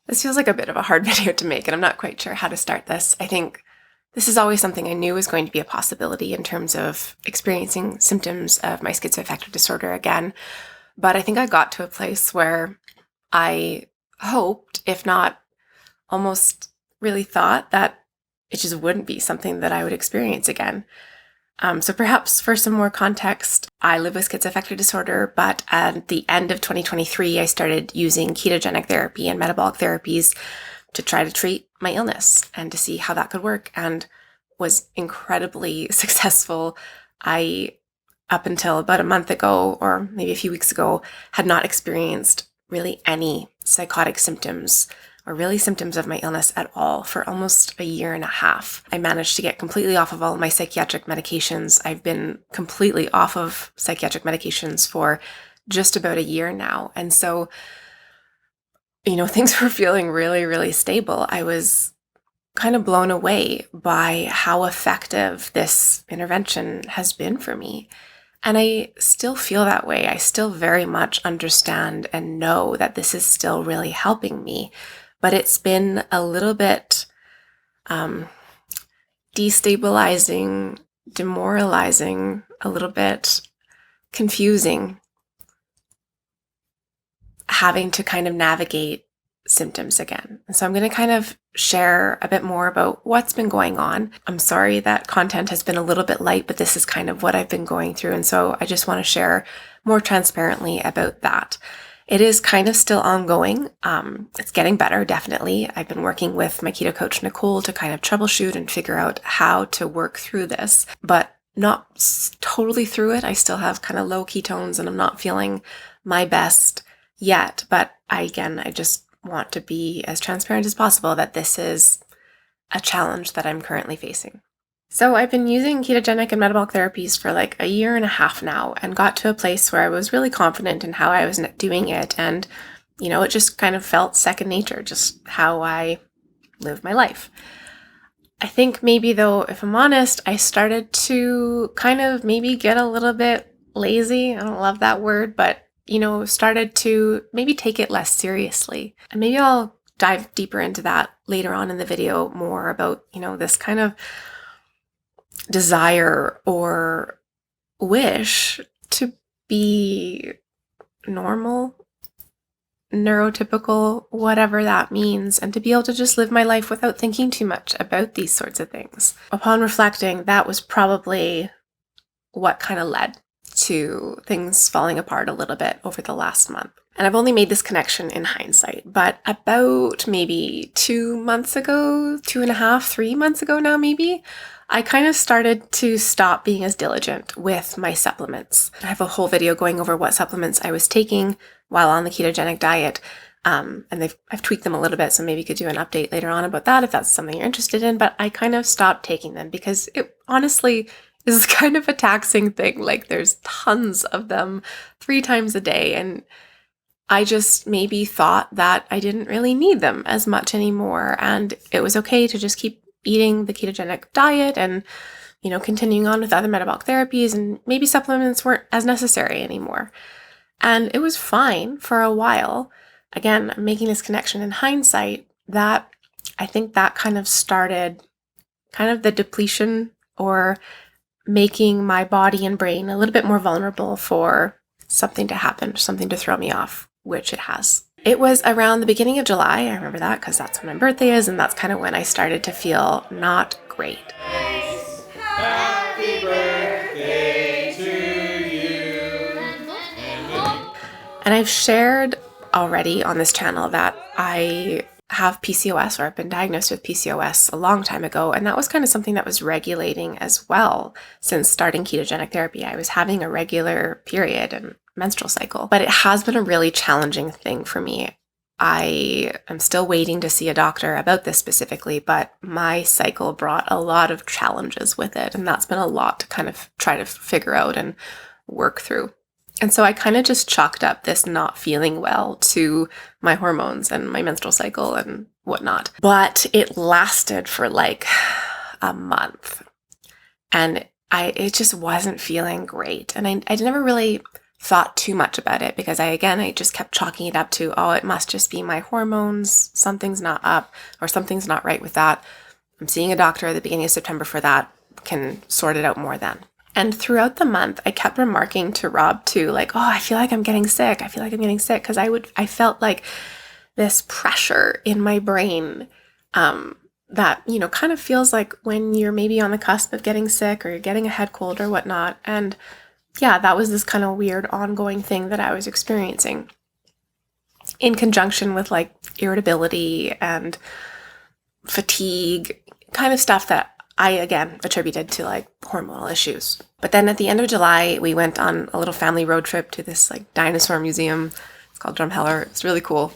This feels like a bit of a hard video to make, and I'm not quite sure how to start this. I think this is always something I knew was going to be a possibility in terms of experiencing symptoms of my schizoaffective disorder again. But I think I got to a place where I hoped, if not almost really thought, that it just wouldn't be something that I would experience again. So perhaps for some more context, I live with schizoaffective disorder, but at the end of 2023, I started using ketogenic therapy and metabolic therapies to try to treat my illness and to see how that could work, and was incredibly successful. I, up until about a month ago, or maybe a few weeks ago, had not experienced really any psychotic symptoms or really symptoms of my illness at all for almost a year and a half. I managed to get completely off of all of my psychiatric medications. I've been completely off of psychiatric medications for just about a year now. And so, things were feeling really, really stable. I was kind of blown away by how effective this intervention has been for me. And I still feel that way. I still very much understand and know that this is still really helping me. But it's been a little bit destabilizing, demoralizing, a little bit confusing, having to kind of navigate symptoms again. And so I'm going to kind of share a bit more about what's been going on. I'm sorry that content has been a little bit light, but this is kind of what I've been going through. And so I just want to share more transparently about that. It is kind of still ongoing. It's getting better, definitely. I've been working with my keto coach, Nicole, to kind of troubleshoot and figure out how to work through this, but not totally through it. I still have kind of low ketones and I'm not feeling my best yet. But I just want to be as transparent as possible that this is a challenge that I'm currently facing. So I've been using ketogenic and metabolic therapies for like a year and a half now, and got to a place where I was really confident in how I was doing it. And, it just kind of felt second nature, just how I live my life. I think maybe though, if I'm honest, I started to kind of maybe get a little bit lazy. I don't love that word, but, started to maybe take it less seriously. And maybe I'll dive deeper into that later on in the video more about, this kind of desire or wish to be normal, neurotypical, whatever that means, and to be able to just live my life without thinking too much about these sorts of things. Upon reflecting, that was probably what kind of led to things falling apart a little bit over the last month. And I've only made this connection in hindsight, but about maybe 2 months ago, 2.5, 3 months ago now maybe, I kind of started to stop being as diligent with my supplements. I have a whole video going over what supplements I was taking while on the ketogenic diet. And I've tweaked them a little bit, so maybe you could do an update later on about that if that's something you're interested in. But I kind of stopped taking them because it honestly is kind of a taxing thing. Like, there's tons of them 3 times a day. And I just maybe thought that I didn't really need them as much anymore. And it was okay to just keep eating the ketogenic diet and, continuing on with other metabolic therapies, and maybe supplements weren't as necessary anymore. And it was fine for a while. Again, I'm making this connection in hindsight that I think that kind of started kind of the depletion, or making my body and brain a little bit more vulnerable for something to happen, something to throw me off, which it has. It was around the beginning of July, I remember that because that's when my birthday is, and that's kind of when I started to feel not great. Happy birthday to you. And I've shared already on this channel that I have PCOS, or I've been diagnosed with PCOS a long time ago, and that was kind of something that was regulating as well. Since starting ketogenic therapy, I was having a regular period and menstrual cycle, but it has been a really challenging thing for me. I am still waiting to see a doctor about this specifically, but my cycle brought a lot of challenges with it, and that's been a lot to kind of try to figure out and work through. And so I kind of just chalked up this not feeling well to my hormones and my menstrual cycle and whatnot. But it lasted for like a month, and it just wasn't feeling great. And I never really thought too much about it because I just kept chalking it up to, oh, it must just be my hormones. Something's not up or something's not right with that. I'm seeing a doctor at the beginning of September for that. Can sort it out more then. And throughout the month, I kept remarking to Rob too, like, oh, I feel like I'm getting sick. I feel like I'm getting sick. Because I felt like this pressure in my brain that, you know, kind of feels like when you're maybe on the cusp of getting sick or you're getting a head cold or whatnot. And yeah, that was this kind of weird ongoing thing that I was experiencing in conjunction with like irritability and fatigue, kind of stuff that I, again, attributed to like hormonal issues. But then at the end of July, we went on a little family road trip to this like dinosaur museum. It's called Drumheller. It's really cool.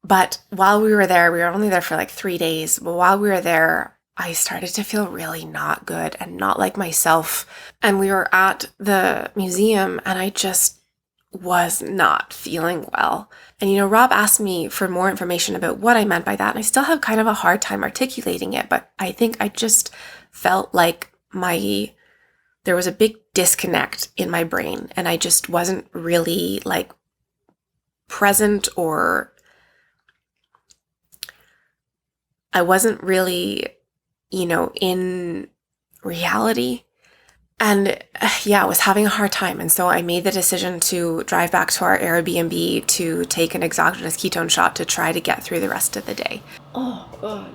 But while we were there, we were only there for like 3 days. But while we were there, I started to feel really not good and not like myself. And we were at the museum and I just was not feeling well. And, you know, Rob asked me for more information about what I meant by that. And I still have kind of a hard time articulating it, but I think I just felt like there was a big disconnect in my brain and I just wasn't really like present, or I wasn't really, you know, in reality. And yeah, I was having a hard time. And so I made the decision to drive back to our Airbnb to take an exogenous ketone shot to try to get through the rest of the day. Oh, God.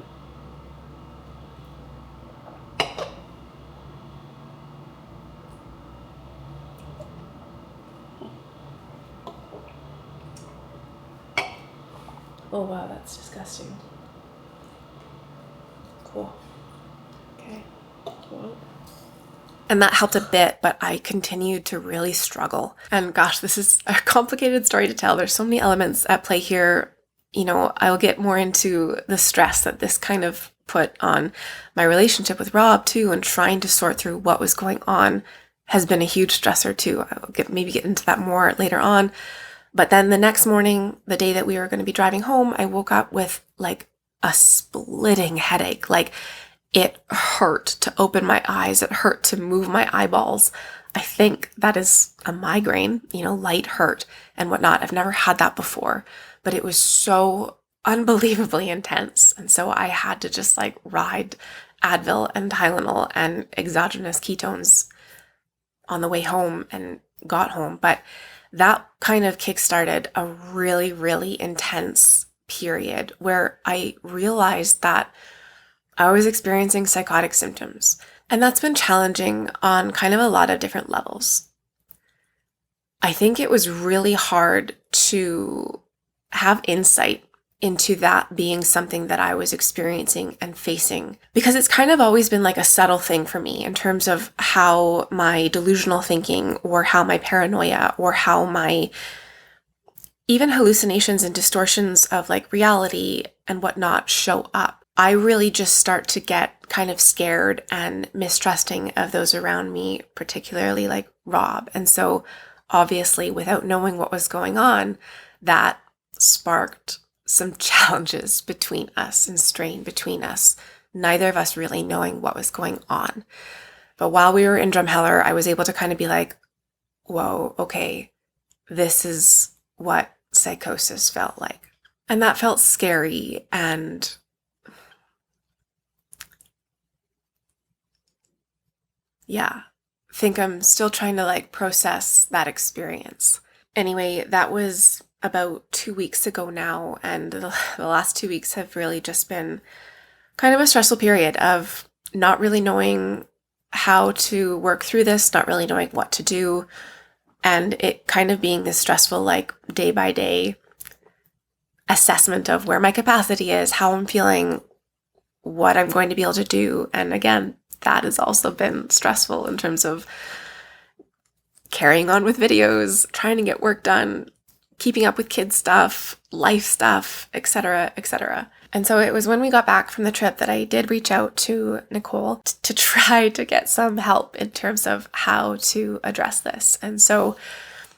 Oh, wow, that's disgusting. Cool. Okay. Well. And that helped a bit, but I continued to really struggle. And gosh, this is a complicated story to tell. There's so many elements at play here. You know, I'll get more into the stress that this kind of put on my relationship with Rob too, and trying to sort through what was going on has been a huge stressor too. I'll maybe get into that more later on. But then the next morning, the day that we were going to be driving home, I woke up with like a splitting headache. Like, it hurt to open my eyes. It hurt to move my eyeballs. I think that is a migraine, you know, light hurt and whatnot. I've never had that before, but it was so unbelievably intense. And so I had to just like ride Advil and Tylenol and exogenous ketones on the way home and got home. But that kind of kickstarted a really, really intense period where I realized that I was experiencing psychotic symptoms. And that's been challenging on kind of a lot of different levels. I think it was really hard to have insight into that being something that I was experiencing and facing, because it's kind of always been like a subtle thing for me in terms of how my delusional thinking or how my paranoia or how my even hallucinations and distortions of like reality and whatnot show up. I really just start to get kind of scared and mistrusting of those around me, particularly like Rob. And so obviously, without knowing what was going on, that sparked some challenges between us and strain between us, neither of us really knowing what was going on. But while we were in Drumheller, I was able to kind of be like, whoa, okay, this is what psychosis felt like. And that felt scary, and yeah, think I'm still trying to like process that experience. Anyway, that was about 2 weeks ago now, and the last 2 weeks have really just been kind of a stressful period of not really knowing how to work through this, not really knowing what to do, and it kind of being this stressful like day by day assessment of where my capacity is, how I'm feeling, what I'm going to be able to do. And again, that has also been stressful in terms of carrying on with videos, trying to get work done, keeping up with kids stuff, life stuff, etc., etc. And so it was when we got back from the trip that I did reach out to Nicole to try to get some help in terms of how to address this. And so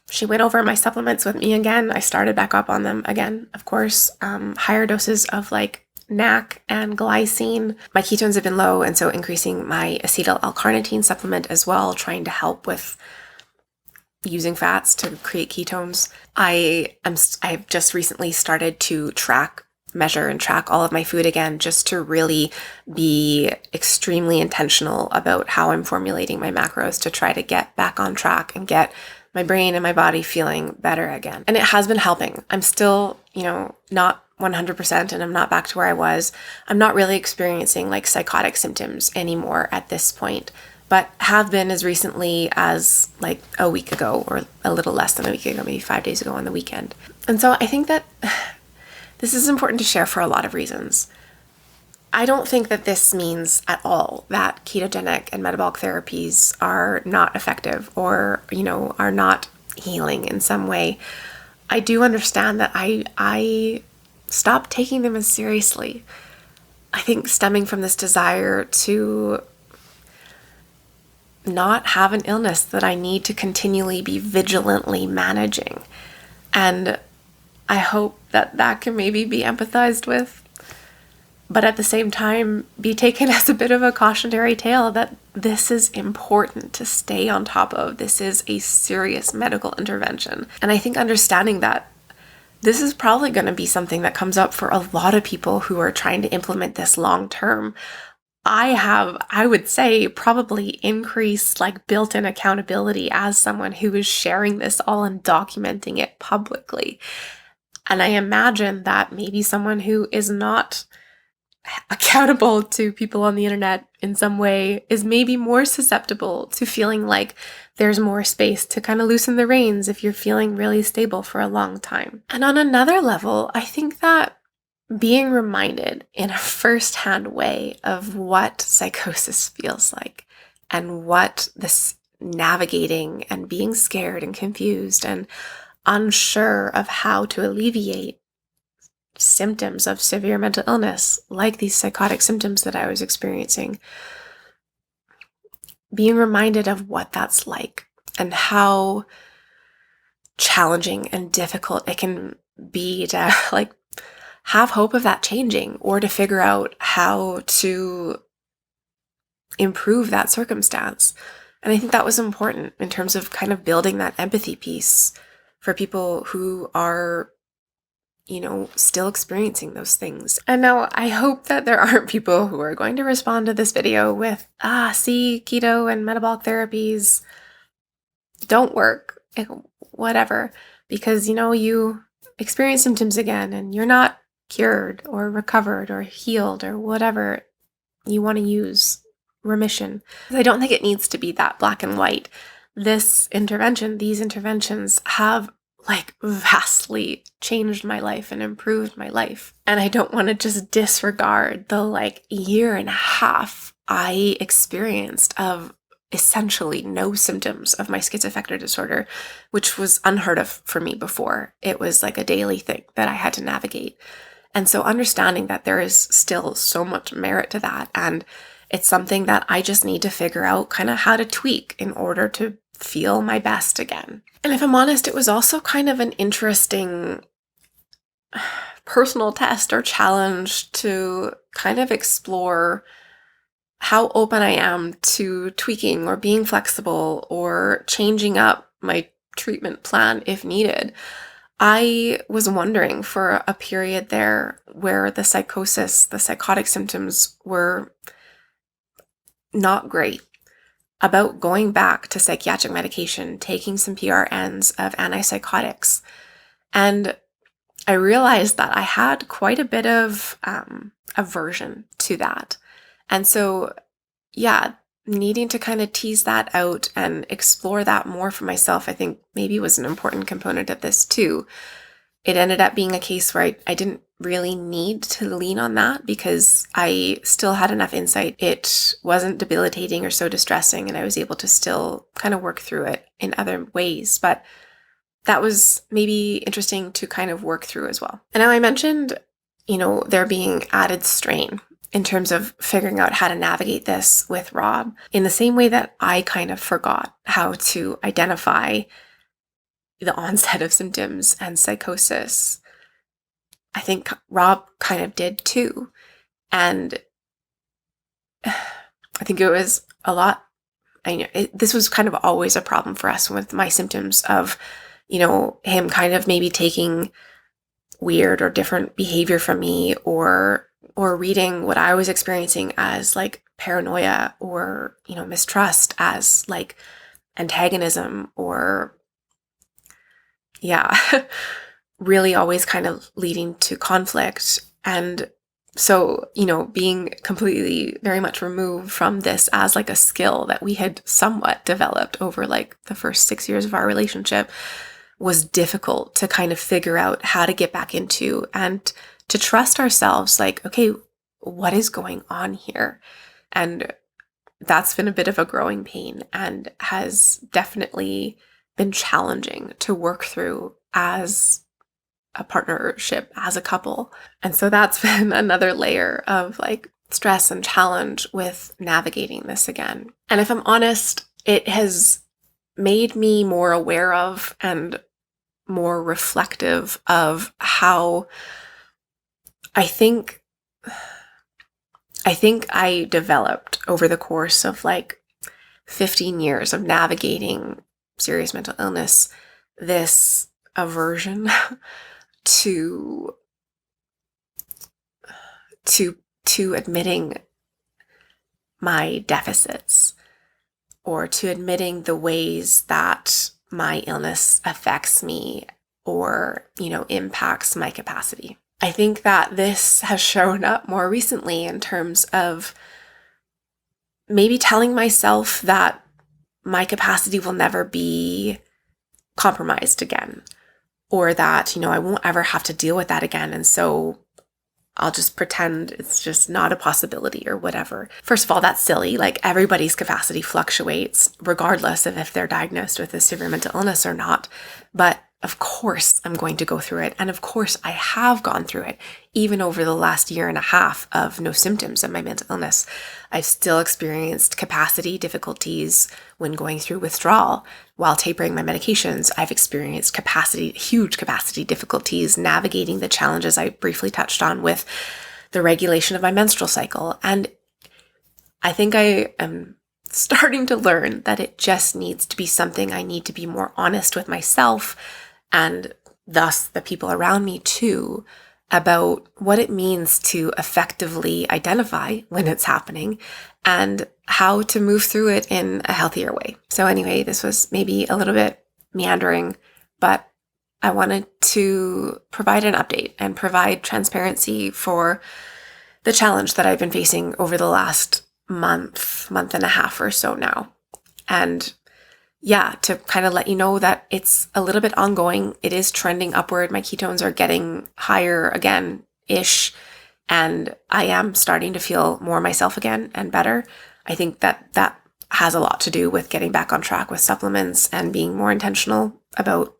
she went over my supplements with me again. I started back up on them again, of course, higher doses of like NAC and glycine. My ketones have been low, and so increasing my acetyl L-carnitine supplement as well, trying to help with using fats to create ketones. I've just recently started to measure and track all of my food again, just to really be extremely intentional about how I'm formulating my macros to try to get back on track and get my brain and my body feeling better again. And it has been helping. I'm still, not 100% and I'm not back to where I was. I'm not really experiencing like psychotic symptoms anymore at this point, but have been as recently as like a week ago, or a little less than a week ago, maybe 5 days ago on the weekend. And so I think that this is important to share for a lot of reasons. I don't think that this means at all that ketogenic and metabolic therapies are not effective or, are not healing in some way. I do understand that I stopped taking them as seriously. I think stemming from this desire to not have an illness that I need to continually be vigilantly managing. And I hope that that can maybe be empathized with, but at the same time be taken as a bit of a cautionary tale that this is important to stay on top of. This is a serious medical intervention. And I think understanding that this is probably going to be something that comes up for a lot of people who are trying to implement this long term. I would say, probably increased like built-in accountability as someone who is sharing this all and documenting it publicly. And I imagine that maybe someone who is not accountable to people on the internet in some way is maybe more susceptible to feeling like there's more space to kind of loosen the reins if you're feeling really stable for a long time. And on another level, I think that being reminded in a first-hand way of what psychosis feels like and what this navigating and being scared and confused and unsure of how to alleviate symptoms of severe mental illness, like these psychotic symptoms that I was experiencing, being reminded of what that's like and how challenging and difficult it can be to like have hope of that changing, or to figure out how to improve that circumstance. And I think that was important in terms of kind of building that empathy piece for people who are still experiencing those things. And now I hope that there aren't people who are going to respond to this video with, see, keto and metabolic therapies don't work, whatever, because, you experience symptoms again and you're not cured or recovered or healed or whatever you want to use, remission. I don't think it needs to be that black and white. These interventions have like vastly changed my life and improved my life. And I don't want to just disregard the like year and a half I experienced of essentially no symptoms of my schizoaffective disorder, which was unheard of for me before. It was like a daily thing that I had to navigate. And so understanding that there is still so much merit to that, and it's something that I just need to figure out kind of how to tweak in order to feel my best again. And if I'm honest, it was also kind of an interesting personal test or challenge to kind of explore how open I am to tweaking or being flexible or changing up my treatment plan if needed. I was wondering for a period there where the psychotic symptoms were not great, about going back to psychiatric medication, taking some PRNs of antipsychotics. And I realized that I had quite a bit of aversion to that. And so, needing to kind of tease that out and explore that more for myself, I think maybe was an important component of this too. It ended up being a case where I didn't really need to lean on that because I still had enough insight. It wasn't debilitating or so distressing, and I was able to still kind of work through it in other ways. But that was maybe interesting to kind of work through as well. And now I mentioned, there being added strain in terms of figuring out how to navigate this with Rob, in the same way that I kind of forgot how to identify the onset of symptoms and psychosis. I think Rob kind of did too. And I think it was a lot this was kind of always a problem for us with my symptoms of, him kind of maybe taking weird or different behavior from me, or reading what I was experiencing as like paranoia or, mistrust as like antagonism, or really always kind of leading to conflict. And so, being completely very much removed from this as like a skill that we had somewhat developed over like the first 6 years of our relationship was difficult to kind of figure out how to get back into, and to trust ourselves, like, okay, what is going on here? And that's been a bit of a growing pain, and has definitely been challenging to work through as a partnership, as a couple. And so that's been another layer of like stress and challenge with navigating this again. And if I'm honest, it has made me more aware of and more reflective of how I think I developed over the course of like 15 years of navigating serious mental illness, this aversion to admitting my deficits, or to admitting the ways that my illness affects me, or, impacts my capacity. I think that this has shown up more recently in terms of maybe telling myself that my capacity will never be compromised again, or that, I won't ever have to deal with that again. And so I'll just pretend it's just not a possibility or whatever. First of all, that's silly. Like, everybody's capacity fluctuates regardless of if they're diagnosed with a severe mental illness or not. But of course I'm going to go through it. And of course I have gone through it. Even over the last year and a half of no symptoms of my mental illness, I've still experienced capacity difficulties when going through withdrawal. While tapering my medications, I've experienced huge capacity difficulties navigating the challenges I briefly touched on with the regulation of my menstrual cycle. And I think I am starting to learn that it just needs to be something I need to be more honest with myself, and thus the people around me too, about what it means to effectively identify when it's happening and how to move through it in a healthier way. So anyway, this was maybe a little bit meandering, but I wanted to provide an update and provide transparency for the challenge that I've been facing over the last month and a half or so now. And to kind of let you know that it's a little bit ongoing. It is trending upward. My ketones are getting higher again-ish, and I am starting to feel more myself again and better. I think that has a lot to do with getting back on track with supplements and being more intentional about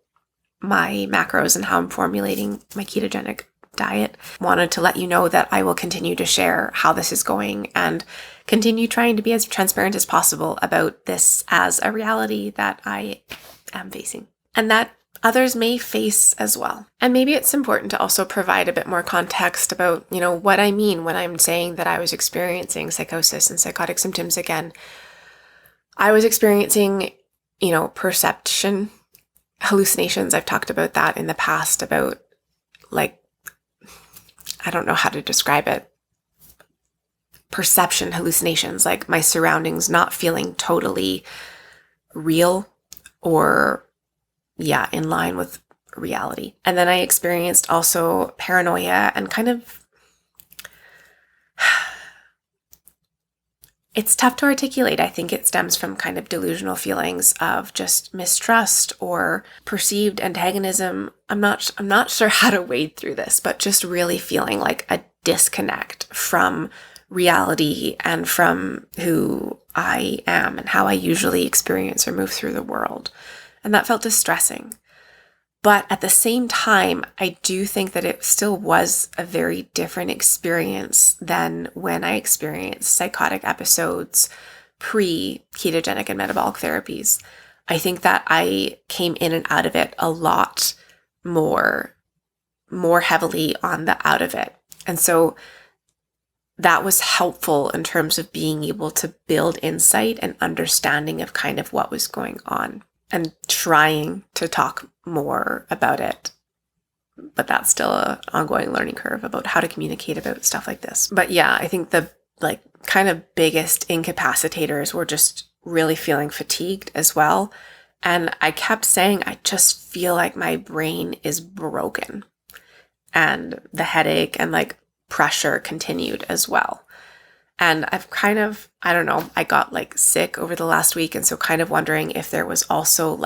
my macros and how I'm formulating my ketogenic diet. Wanted to let you know that I will continue to share how this is going and continue trying to be as transparent as possible about this as a reality that I am facing and that others may face as well. And maybe it's important to also provide a bit more context about, what I mean when I'm saying that I was experiencing psychosis and psychotic symptoms again. I was experiencing, perception hallucinations. I've talked about that in the past, about like, I don't know how to describe it. Perception hallucinations, like my surroundings not feeling totally real or, in line with reality. And then I experienced also paranoia and kind of, it's tough to articulate. I think it stems from kind of delusional feelings of just mistrust or perceived antagonism. I'm not sure how to wade through this, but just really feeling like a disconnect from reality and from who I am and how I usually experience or move through the world. And that felt distressing. But at the same time, I do think that it still was a very different experience than when I experienced psychotic episodes pre-ketogenic and metabolic therapies. I think that I came in and out of it a lot more heavily on the out of it. And so that was helpful in terms of being able to build insight and understanding of kind of what was going on, and trying to talk more about it. But that's still an ongoing learning curve about how to communicate about stuff like this. But yeah, I think the kind of biggest incapacitators were just really feeling fatigued as well. And I kept saying, I just feel like my brain is broken. And the headache and pressure continued as well. And I've kind of, I don't know, I got sick over the last week. And so kind of wondering if there was also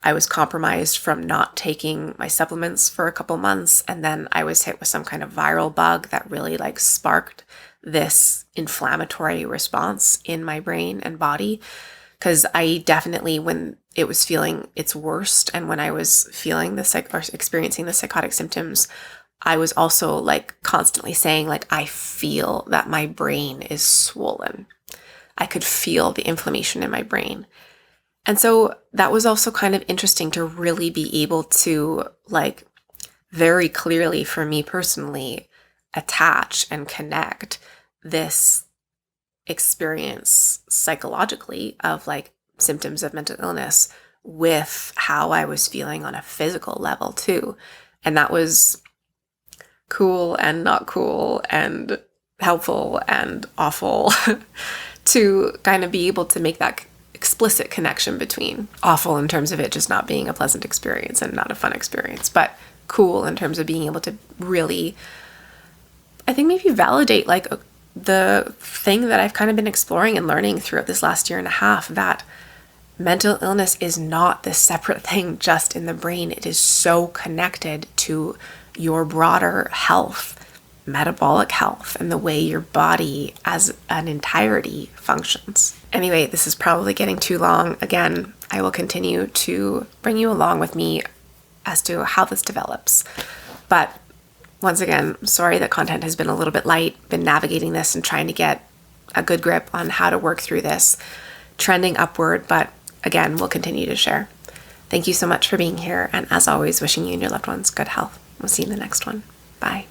I was compromised from not taking my supplements for a couple months. And then I was hit with some kind of viral bug that really sparked this inflammatory response in my brain and body. Because I definitely, when it was feeling its worst and when I was feeling or experiencing the psychotic symptoms, I was also constantly saying I feel that my brain is swollen. I could feel the inflammation in my brain. And so that was also kind of interesting to really be able to very clearly for me personally attach and connect this experience psychologically of symptoms of mental illness with how I was feeling on a physical level too. And that was cool and not cool and helpful and awful to kind of be able to make that explicit connection between awful in terms of it just not being a pleasant experience and not a fun experience, but cool in terms of being able to really, I think, maybe validate the thing that I've kind of been exploring and learning throughout this last year and a half, that mental illness is not this separate thing just in the brain. It is so connected to your broader health, metabolic health, and the way your body as an entirety functions. Anyway, this is probably getting too long. Again, I will continue to bring you along with me as to how this develops. But once again, sorry that content has been a little bit light, been navigating this and trying to get a good grip on how to work through this, trending upward, but again, we'll continue to share. Thank you so much for being here, and as always, wishing you and your loved ones good health. We'll see you in the next one. Bye.